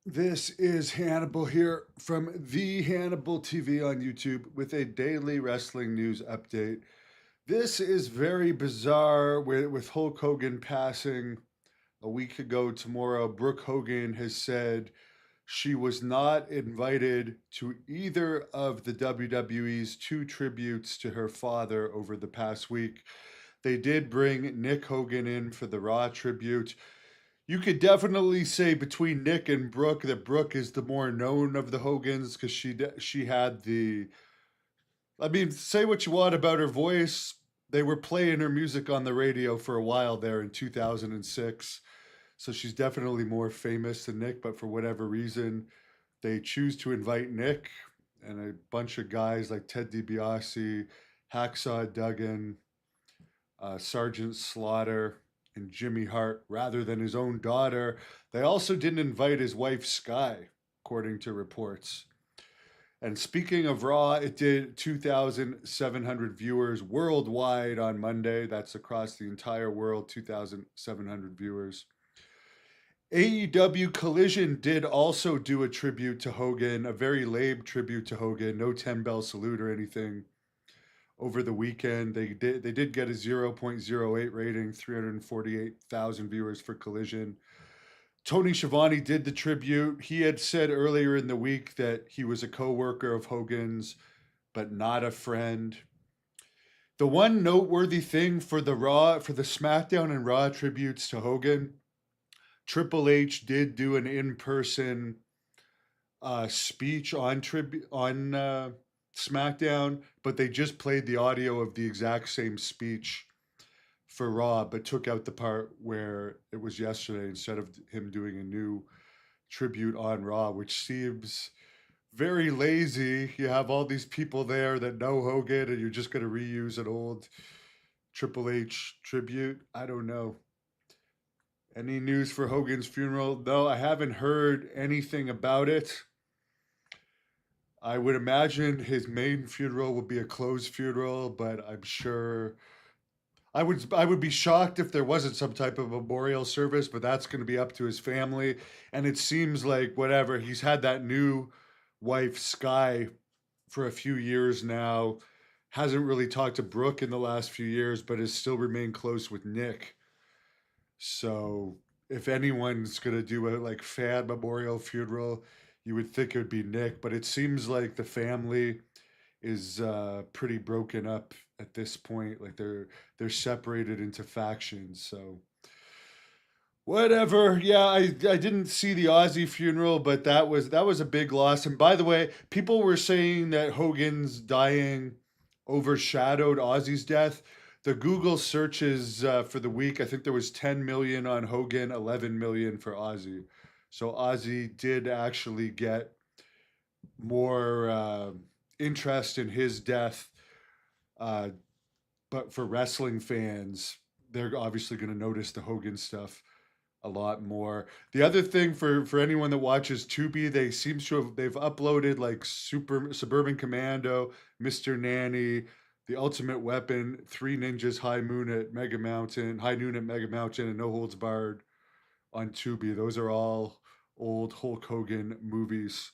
This is Hannibal here from the Hannibal TV on YouTube with a daily wrestling news update. This is very bizarre with Hulk Hogan passing a week ago tomorrow. Brook Hogan has said she was not invited to either of the WWE's two tributes to her father over the past week. They did bring Nick Hogan in for the Raw tribute. You could definitely say between Nick and Brooke that Brooke is the more known of the Hogans because she had the. I mean, say what you want about her voice. They were playing her music on the radio for a while there in 2006. So she's definitely more famous than Nick, but for whatever reason, they choose to invite Nick and a bunch of guys like Ted DiBiase, Hacksaw Duggan, Sergeant Slaughter, and Jimmy Hart rather than his own daughter. They also didn't invite his wife Sky, according to reports. And speaking of Raw, it did 2,700 viewers worldwide on Monday. That's across the entire world, 2,700 viewers. AEW Collision did also do a tribute to Hogan, a very lame tribute to Hogan, no 10 bell salute or anything. Over the weekend, they did get a 0.08 rating, 348,000 viewers for Collision. Tony Schiavone did the tribute. He had said earlier in the week that he was a co-worker of Hogan's, but not a friend. The one noteworthy thing for the SmackDown and Raw tributes to Hogan, Triple H did do an in-person speech on SmackDown, but they just played the audio of the exact same speech for Raw, but took out the part where it was yesterday instead of him doing a new tribute on Raw, which seems very lazy. You have all these people there that know Hogan, and you're just going to reuse an old Triple H tribute. I don't know. Any news for Hogan's funeral? No, I haven't heard anything about it. I would imagine his main funeral would be a closed funeral, but I'm sure I would be shocked if there wasn't some type of memorial service, but that's going to be up to his family. And it seems like whatever, he's had that new wife Sky for a few years now. Hasn't really talked to Brooke in the last few years, but has still remained close with Nick. So if anyone's gonna do a like fan memorial funeral, you would think it would be Nick, but it seems like the family is pretty broken up at this point. Like they're separated into factions. So whatever. Yeah, I didn't see the Aussie funeral, but that was a big loss. And by the way, people were saying that Hogan's dying overshadowed Ozzy's death. The Google searches for the week, I think there was 10 million on Hogan, 11 million for Ozzy. So Ozzy did actually get more interest in his death. Uh, but for wrestling fans, they're obviously going to notice the Hogan stuff a lot more. The other thing for anyone that watches Tubi, they've uploaded like Super Suburban Commando, Mr. Nanny, The Ultimate Weapon, Three Ninjas, High Noon at Mega Mountain, and No Holds Barred on Tubi. Those are all old Hulk Hogan movies.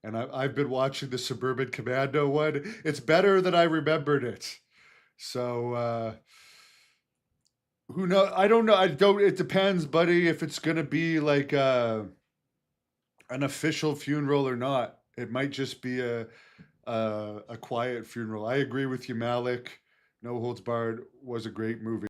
And I've been watching the Suburban Commando one. It's better than I remembered it. So who knows? I don't know. I don't. It depends, buddy. If it's gonna be like an official funeral or not, it might just be a quiet funeral. I agree with you, Malik. No Holds Barred was a great movie.